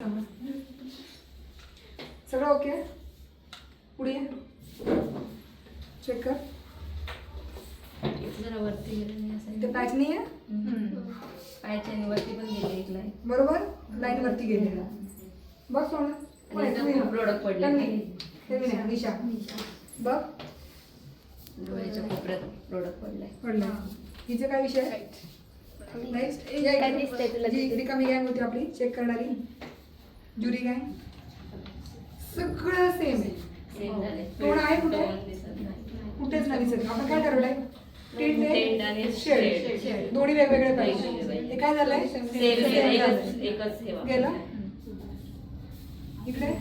सांगा. सगळं ओके. पुढे चेक कर. जरा वरती गेलं नाही असं. इथे पॅच नाही आहे. पायच्या आणि वरती पण गेले एक लाईन. बरोबर, लाईन वरती गेलेला. बघ सोना प्रोडक्ट पडले. हे नाही निशा बघ डोळ्याच्या कोपऱ्यात प्रोडक्ट पडलाय. पडलाय. हिचे काय विषय आहे? नेक्स्ट काय दिसतंय तुला? जी रिकामी गँग होती आपली चेक करणारी ज्युरी गँग. सगळं सेम आहे. सेम झाले. तोंड आहे कुठे? तोंड दिसत नाही. कुठेच नाही दिसत. आपण काय ठरवलंय? टेंट आणि शेड शेड. दोन्ही वेगवेगळे पाहिजे. हे काय झालंय? सेम झालंय. एकच हेवा. गेला इकडे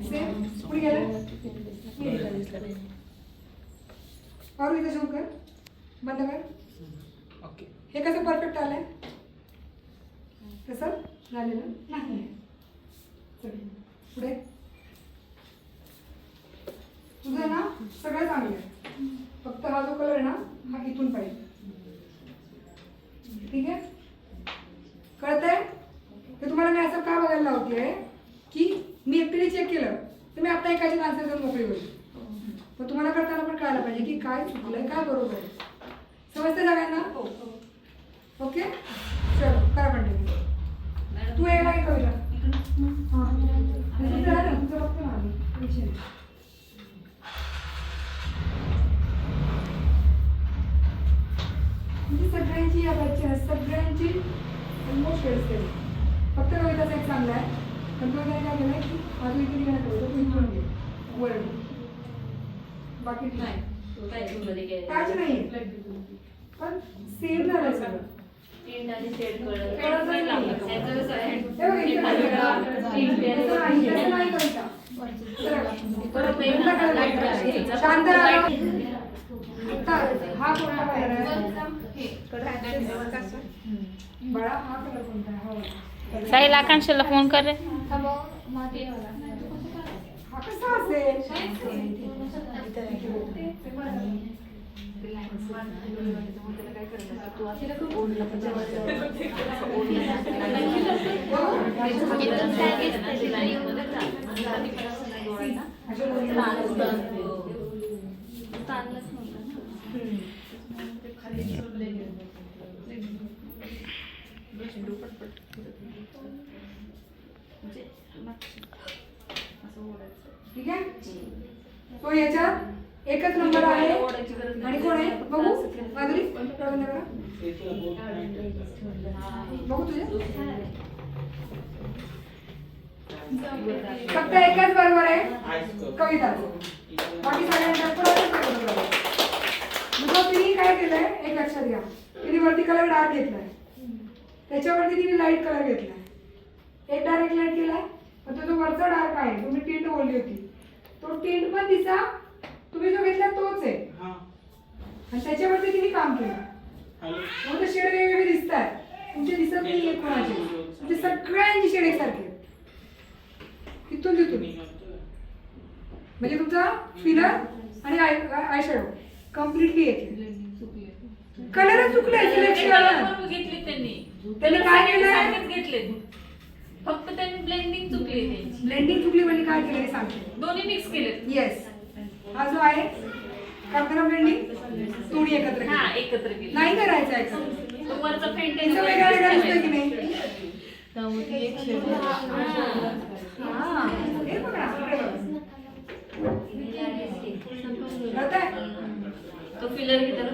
सेम. पुढे गेला और इथे शो कर. बंद कर. ओके. हे कसं परफेक्ट आलंय? कसं झालेलं नाही. चल, पुढे. तुझं ना सगळं चांगलं आहे. फक्त हा जो कलर आहे ना हा इथून पाहिजे. ठीक आहे, कळतंय? तर तुम्हाला मी असं का बघायला लावते की मी एकटीने चेक केलं तर मी आता एकाची आन्सर देऊन मोकळी होईल. पण तुम्हाला करताना पण कळायला पाहिजे की काय चुकलंय काय बरोबर आहे. समजते सगळ्यांना? ओके चलो करा कंटिन्यू. तू यायला की कविता? हां तुझं झालं, तुझं बघतो ना आम्ही विषय. म्हणजे सगळ्यांची या बच्च्या सगळ्यांची ऑलमोस्ट फेस केली. फक्त कविताचा एक चांगला आहे. पण तो काय केलं की अजून इथे काय करू तू इथून घे वर. बाकी नाही. तो काय मध्ये गेला. काहीच नाही पण सेम झालं सगळं. टेंट आणि शेड कळलं. कळत नाही. त्याचं कसं आहे? हे बघ इथे काय झालं? तसं नाही, तसं नाही कविता. शांत राहा. आता हा कोणता कलर आहे? बाळा हा कलर कोणता आहे? साहिल आकांक्षाला फोन कर रे. हा कसा असेल? ठीक आहे, तो याच्यात एकच नंबर आहे. आणि कोण आहे बघू? माधुरी बंद करा. बघू तुझे फक्त एकच बरोबर आहे कविता. बाकी सगळ्यांच्या तिने काय केलंय एक लक्षात घ्या. तिने वरती कलर डार्क घेतलाय, त्याच्यावरती तिने लाईट कलर घेतलाय. एक डायरेक्ट लाईट केलाय. पण तो जो वरचा डार्क आहे तुम्ही टिंट बोलली होती तो टिंट पण तिचा तुम्ही जो घेतला तोच आहे. आणि त्याच्यावरती तिने काम केलं म्हणून शेड वेगवेगळे दिसत आहेत. तुमचे दिसत नाही एक कोणाचे. म्हणजे सगळ्यांची शेड एकसारखे तिथून तिथून. म्हणजे तुमचा फिलर आणि आय शॅडो कम्प्लिटली एक. कलर चुकले सिलेक्शन घेतली त्यांनी. त्यांनी काय केलं? घेतले फक्त त्यांनी ब्लेंडिंग चुकली. त्यांची ब्लेंडिंग चुकली म्हणजे काय केलं हे सांगते. दोन्ही मिक्स केले. येस, हा जो आहे कर्करा ब्लेंडिंग दोन्ही एकत्र केलं. हा एकत्र केले. नाही करायचं एकत्र. तो वरचा फेंट त्याचं वेगळा वेगळा दिसतोय की नाही? हा हे बघा इकडे बघा. कळतंय? तो फिलर घेतला